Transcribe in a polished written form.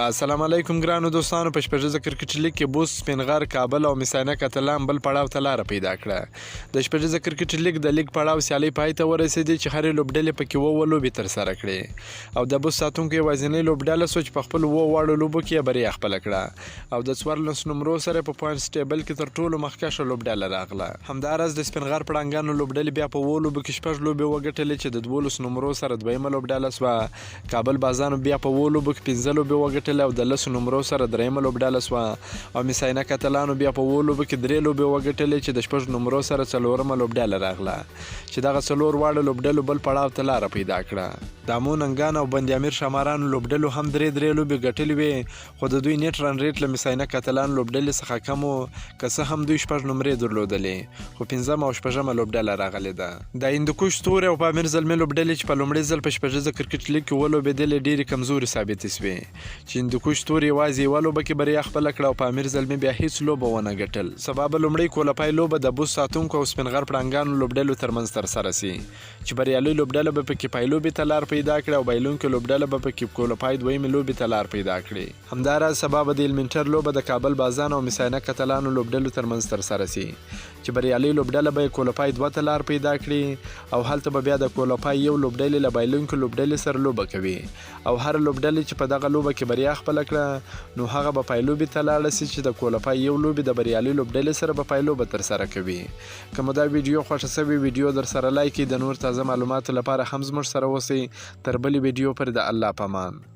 السلام علیکم ګرانو دوستانو. په شپږیزه کرکټ لیګ کې بوس سپینغر کابل او میساینه کتلان بل پړاو ته لاره پیدا کړه. د شپږیزه کرکټ لیګ د لیګ پړاو سیالۍ پای ته ورسېدې چې هرې لوبډلې پکې اووه لوبې ترسره کړې او د بوس ساتونکو یوازینۍ لوبډله سوه چې په خپلو اووه واړو لوبو کې یې بریا خپله کړه او د 14 نمرو سره په پوینټس ټیبل کې تر ټولو مخکښه لوبډله راغله. همداراز د سپینغر پړانګانو لوبډلې بیا په اووه لوبو کې شپږ لوبې وګټلې چې د 12 نمرو سره دویمه لوبډله سوه. کابل بازانو بیا په اووه لوبو کې 15 لوبې وګټلې او د 10 نمرو سره دریمه لوبډله سوه او میساینه کتلانو بیا په اووه لوبو کې 3 لوبې وګټلې چې د 6 نمرو سره څلورمه لوبډله راغله چې دغه څلور واړه لوبډلو بل پړاو ته لاره پیدا کړه. د امو ننګان او بند امیر شمارانو لوبډلو هم درې لوبې ګټلې وې خو د دوی نیټ رن ریټ له میساینه کتلان لوبډلې څخه کم و که څه هم دوی 6 نمرې درلودلې خو 15 او 6 لوبډله راغلې ده. د هندوکش ستوري او پامیر زلمي لوبډلې چې په لومړي ځل په شپږیزه کرکټ لیګ کې ولوبېدلې ډېرې کمزورې ثابتې سوې چې هندوکش ستوري یوازې یوه لوبه کې بریا خپله کړه او پامیر زلمي بیا هیڅ لوبه ونه ګټل. سبا به لومړۍ کولپای لوبه د بوس ساتونکو او سپینغر پړانګانو لوبډلو ترمنځ ترسره سي چې بریالۍ لوبډله به پکې پایلوبې ته لار پیدا کړي او بایلونکې لوبډله به پکې کولپای دویمې لوبې ته لار پیدا کړي. همداراز سبا به د ایلمنټر لوبه د کابل بازان او میساینه کتلانو لوبډلو ترمنځ ترسره سي چې بریالۍ لوبډله به یې کولپای دوه ته لار پیدا کړي او هلته به بیا د کولپای یو لوبډلې له بایلونکې لوبډلې سره لوبه کوي او هر لوبډلې چې په دغه لوبه کې بریا خپله کړه نو هغه به پایلوبې ته لاړه سي چې د کولپای یو لوبې د بریالۍ لوبډلې سره به پایلوبه ترسره کوي. که مو دا ویډیو خوښه سوې ویډیو در سره لایک کړئ. د نور تازه معلوماتو لپاره هم زموږ سره اوسئ. تر بلې ویډیو پورې د الله په امان.